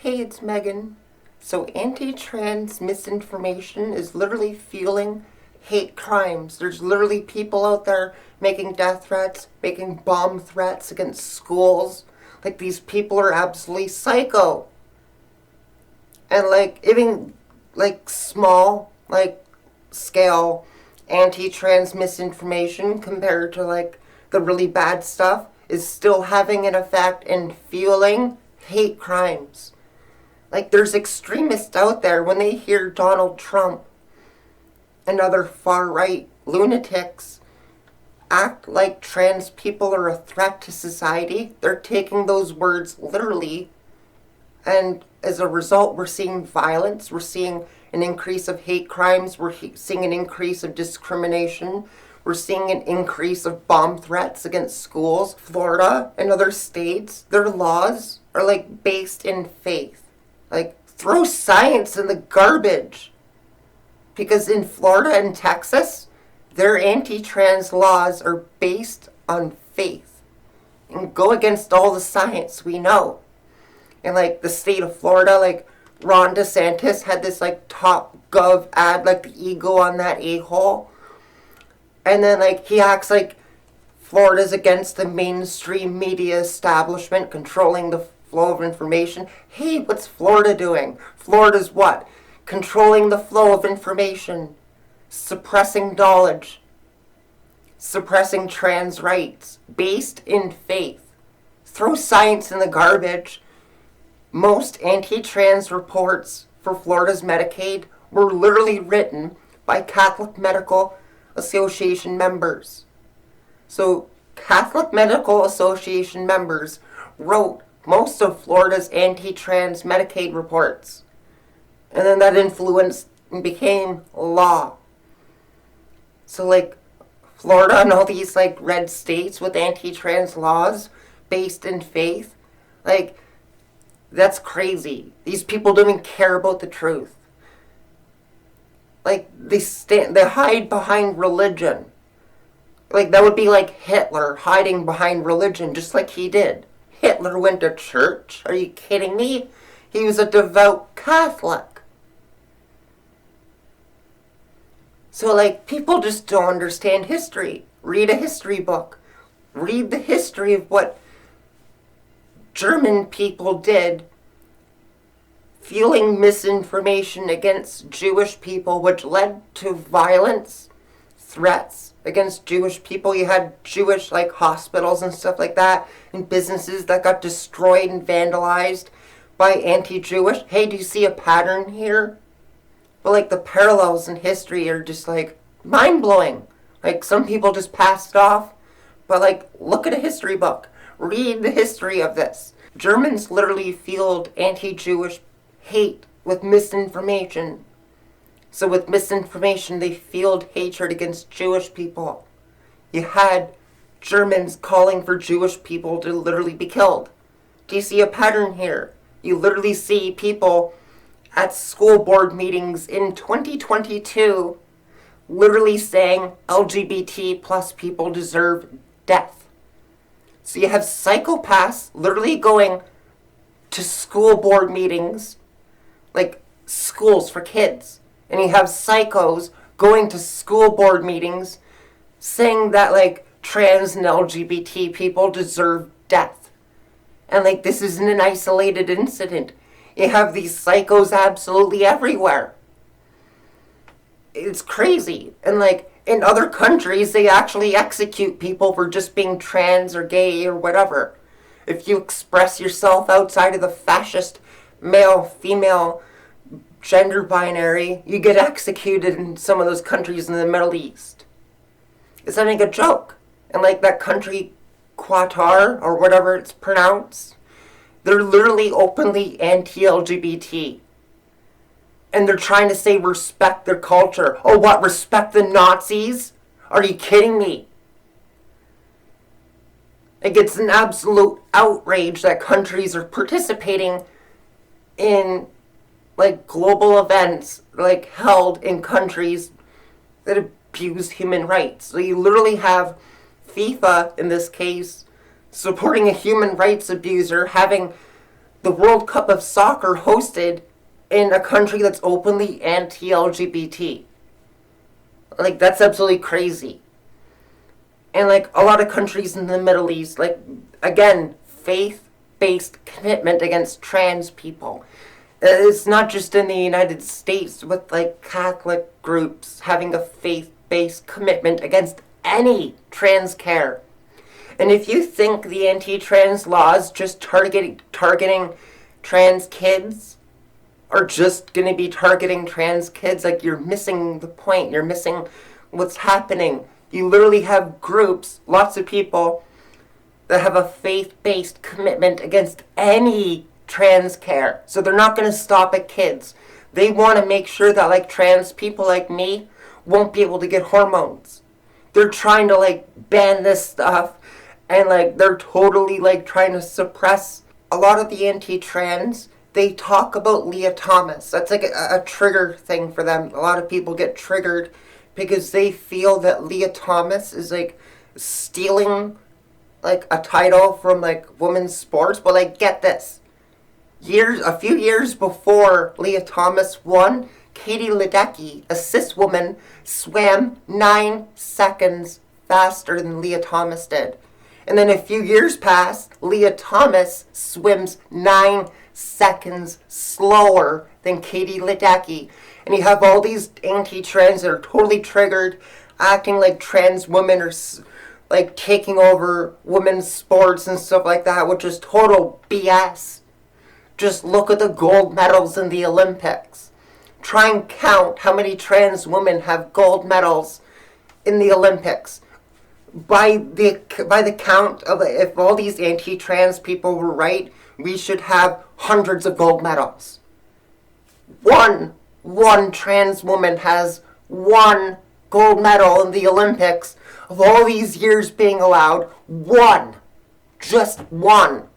Hey, it's Megan. So, anti-trans misinformation is literally fueling hate crimes. There's literally people out there making death threats, making bomb threats against schools. Like, these people are absolutely psycho. And, like, even, like, small, like, scale anti-trans misinformation compared to, like, the really bad stuff is still having an effect and fueling hate crimes. Like, there's extremists out there, when they hear Donald Trump and other far-right lunatics act like trans people are a threat to society, they're taking those words literally. And as a result, we're seeing violence, we're seeing an increase of hate crimes, we're seeing an increase of discrimination, we're seeing an increase of bomb threats against schools. Florida and other states, their laws are like based in faith. Like, throw science in the garbage. Because in Florida and Texas, their anti-trans laws are based on faith and go against all the science we know. And like the state of Florida, like Ron DeSantis had this like Top Gov ad, like the ego on that a-hole. And then like he acts like Florida's against the mainstream media establishment controlling the flow of information. Hey, what's Florida doing? Florida's what? Controlling the flow of information, suppressing knowledge, suppressing trans rights, based in faith. Throw science in the garbage. Most anti-trans reports for Florida's Medicaid were literally written by Catholic Medical Association members. So, Catholic Medical Association members wrote most of Florida's anti-trans Medicaid reports. And then that influenced and became law. So like Florida and all these like red states with anti-trans laws based in faith, like that's crazy. These people don't even care about the truth. Like they hide behind religion. Like that would be like Hitler hiding behind religion just like he did. Hitler went to church? Are you kidding me? He was a devout Catholic. So, like, people just don't understand history. Read a history book. Read the history of what German people did, fueling misinformation against Jewish people, which led to violence, threats against Jewish people. You had Jewish, like, hospitals and stuff like that, and businesses that got destroyed and vandalized by anti-Jewish. Hey, do you see a pattern here? But like the parallels in history are just like mind-blowing. Like some people just passed it off. But like look at a history book. Read the history of this. Germans literally fueled anti-Jewish hate with misinformation. So with misinformation they fueled hatred against Jewish people. You had Germans calling for Jewish people to literally be killed. Do you see a pattern here? You literally see people at school board meetings in 2022 literally saying LGBT plus people deserve death. So you have psychopaths literally going to school board meetings, like schools for kids, and you have psychos going to school board meetings saying that like trans and LGBT people deserve death. And like this isn't an isolated incident. You have these psychos absolutely everywhere. It's crazy. And like in other countries, they actually execute people for just being trans or gay or whatever. If you express yourself outside of the fascist male-female gender binary, you get executed in some of those countries in the Middle East. It's like a joke. And like that country, Qatar, or whatever it's pronounced, they're literally openly anti-LGBT. And they're trying to say respect their culture. Oh, what? Respect the Nazis? Are you kidding me? Like, it's an absolute outrage that countries are participating in, like, global events, like, held in countries that abuse human rights. So you literally have FIFA, in this case, supporting a human rights abuser, having the World Cup of Soccer hosted in a country that's openly anti-LGBT. Like, that's absolutely crazy. And, like, a lot of countries in the Middle East, like, again, faith-based commitment against trans people. It's not just in the United States with, like, Catholic groups having a faith-based commitment against any trans care. And if you think the anti-trans laws just targeting trans kids are just going to be targeting trans kids, like, you're missing the point. You're missing what's happening. You literally have groups, lots of people, that have a faith-based commitment against any trans care. So they're not going to stop at kids. They want to make sure that, like, trans people like me won't be able to get hormones. They're trying to, like, ban this stuff, and, like, they're totally, like, trying to suppress a lot of the anti-trans. They talk about Leah Thomas. That's like a trigger thing for them. A lot of people get triggered because they feel that Leah Thomas is, like, stealing, like, a title from, like, women's sports. But, like, get this. A few years before Leah Thomas won, Katie Ledecky, a cis woman, swam 9 seconds faster than Leah Thomas did. And then a few years pass, Leah Thomas swims 9 seconds slower than Katie Ledecky. And you have all these anti-trans that are totally triggered, acting like trans women are, like, taking over women's sports and stuff like that, which is total BS. Just look at the gold medals in the Olympics. Try and count how many trans women have gold medals in the Olympics. By the count of, if all these anti-trans people were right, we should have hundreds of gold medals. One trans woman has 1 gold medal in the Olympics of all these years being allowed. 1. Just 1.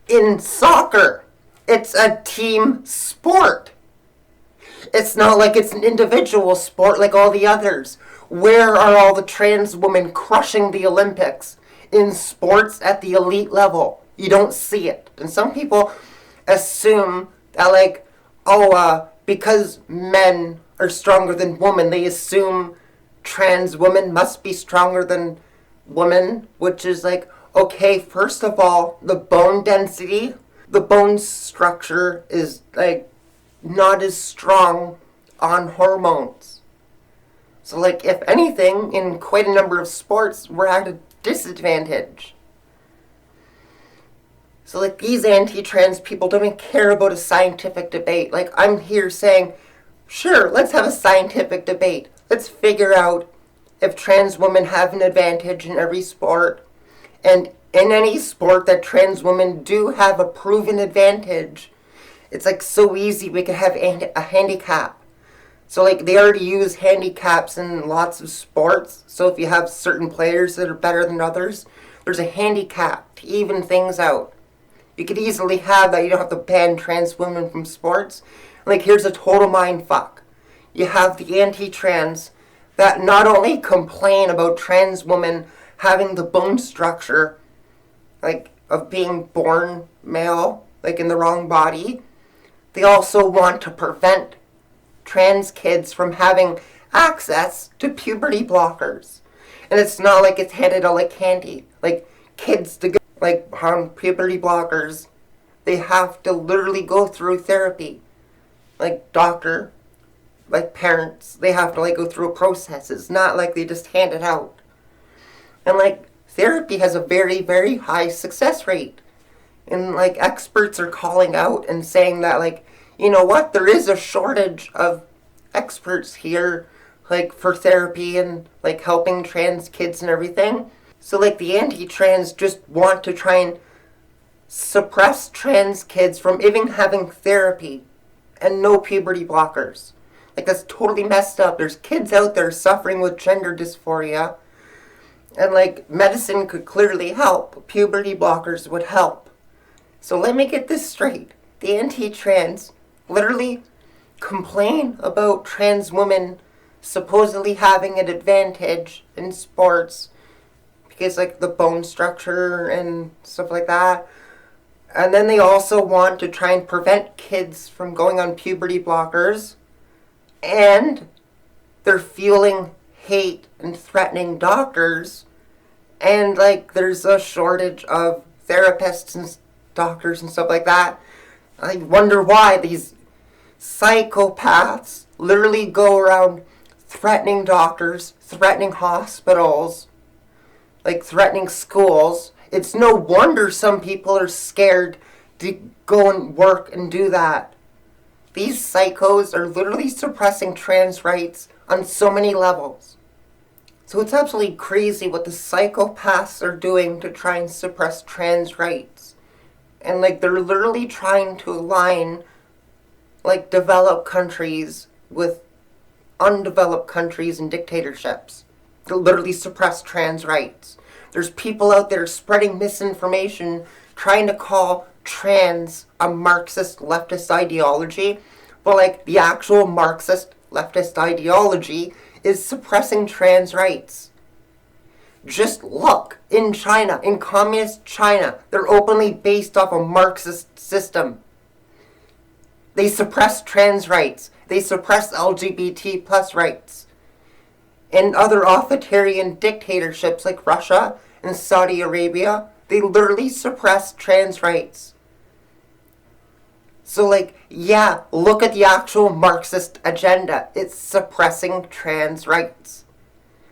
In soccer, it's a team sport. It's not like it's an individual sport like all the others. Where are all the trans women crushing the Olympics in sports at the elite level? You don't see it. And some people assume that, like, because men are stronger than women, they assume trans women must be stronger than women, which is like, okay, first of all, the bone density, the bone structure is, like, not as strong on hormones. So, like, if anything, in quite a number of sports, we're at a disadvantage. So, like, these anti-trans people don't even care about a scientific debate. Like, I'm here saying, sure, let's have a scientific debate. Let's figure out if trans women have an advantage in every sport. And in any sport that trans women do have a proven advantage, it's, like, so easy we could have a handicap. So, like, they already use handicaps in lots of sports. So if you have certain players that are better than others, there's a handicap to even things out. You could easily have that. You don't have to ban trans women from sports. Like, here's a total mind fuck. You have the anti-trans that not only complain about trans women having the bone structure, like, of being born male, like, in the wrong body, they also want to prevent trans kids from having access to puberty blockers. And it's not like it's handed out like candy. Like, kids to go, like, on puberty blockers, they have to literally go through therapy. Like, doctor, like, parents, they have to, like, go through a process. It's not like they just hand it out. And, like, therapy has a very, very high success rate. And, like, experts are calling out and saying that, like, you know what, there is a shortage of experts here, like, for therapy and, like, helping trans kids and everything. So, like, the anti-trans just want to try and suppress trans kids from even having therapy and no puberty blockers. Like, that's totally messed up. There's kids out there suffering with gender dysphoria, and, like, medicine could clearly help. Puberty blockers would help. So let me get this straight. The anti-trans literally complain about trans women supposedly having an advantage in sports because, like, the bone structure and stuff like that. And then they also want to try and prevent kids from going on puberty blockers. And they're fueling hate and threatening doctors. And like there's a shortage of therapists and doctors and stuff like that. I wonder why these psychopaths literally go around threatening doctors, threatening hospitals, like threatening schools. It's no wonder some people are scared to go and work and do that. These psychos are literally suppressing trans rights on so many levels. So it's absolutely crazy what the psychopaths are doing to try and suppress trans rights. And like they're literally trying to align like developed countries with undeveloped countries and dictatorships. They literally suppress trans rights. There's people out there spreading misinformation, trying to call trans a Marxist leftist ideology, but like the actual Marxist leftist ideology is suppressing trans rights. Just look, in China, in communist China, they're openly based off a Marxist system. They suppress trans rights. They suppress LGBT plus rights. In other authoritarian dictatorships like Russia and Saudi Arabia, they literally suppress trans rights. So like, yeah, look at the actual Marxist agenda. It's suppressing trans rights.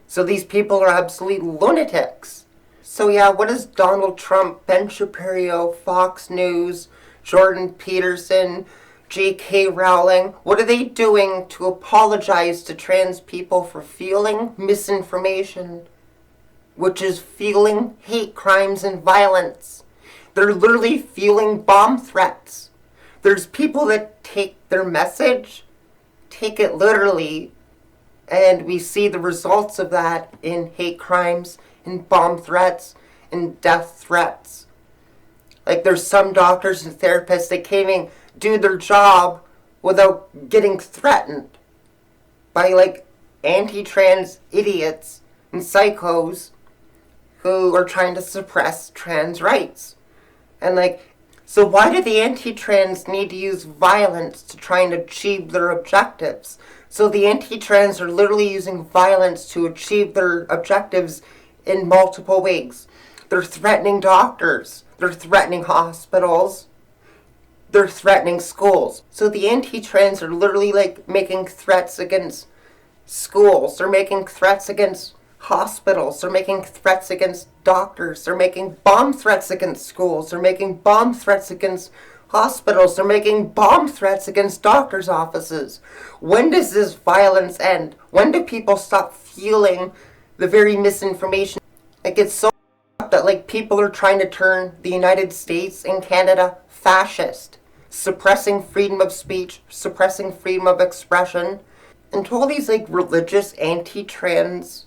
So these people are absolute lunatics. So yeah, what does Donald Trump, Ben Shapiro, Fox News, Jordan Peterson, J.K. Rowling, what are they doing to apologize to trans people for fueling misinformation, which is fueling hate crimes and violence? They're literally fueling bomb threats. There's people that take their message, take it literally, and we see the results of that in hate crimes, in bomb threats, in death threats. Like there's some doctors and therapists that can't even do their job without getting threatened by like anti-trans idiots and psychos who are trying to suppress trans rights. And like, so why do the anti-trans need to use violence to try and achieve their objectives? So the anti-trans are literally using violence to achieve their objectives in multiple ways. They're threatening doctors. They're threatening hospitals. They're threatening schools. So the anti-trans are literally like making threats against schools. They're making threats against hospitals. They're making threats against doctors. They're making bomb threats against schools. They're making bomb threats against hospitals. They're making bomb threats against doctors' offices. When does this violence end? When do people stop fueling the very misinformation? Like it's so that like people are trying to turn the United States and Canada fascist, suppressing freedom of speech, suppressing freedom of expression. And to all these like religious anti-trans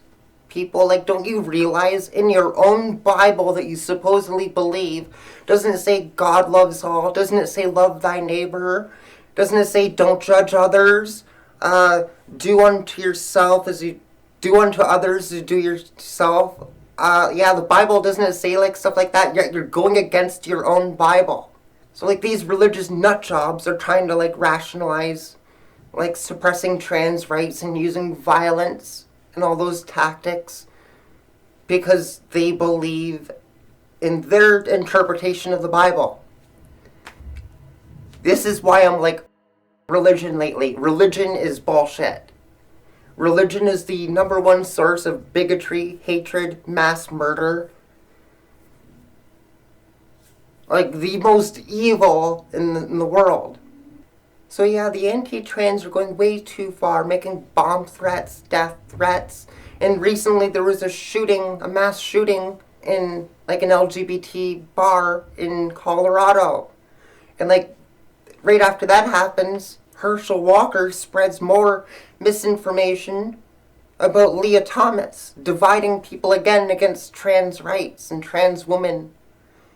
people, like, don't you realize in your own Bible that you supposedly believe, doesn't it say God loves all? Doesn't it say love thy neighbor? Doesn't it say don't judge others? Do unto yourself as you do unto others as you do yourself. Yeah, the Bible doesn't it say like stuff like that? Yet you're going against your own Bible. So like these religious nut jobs are trying to like rationalize like suppressing trans rights and using violence and all those tactics because they believe in their interpretation of the Bible. This is why I'm like religion lately. Religion is bullshit. Religion is the number one source of bigotry, hatred, mass murder. Like the most evil in the world. So yeah, the anti-trans are going way too far, making bomb threats, death threats. And recently there was a shooting, a mass shooting in like an LGBT bar in Colorado. And like right after that happens, Herschel Walker spreads more misinformation about Leah Thomas, dividing people again against trans rights and trans women.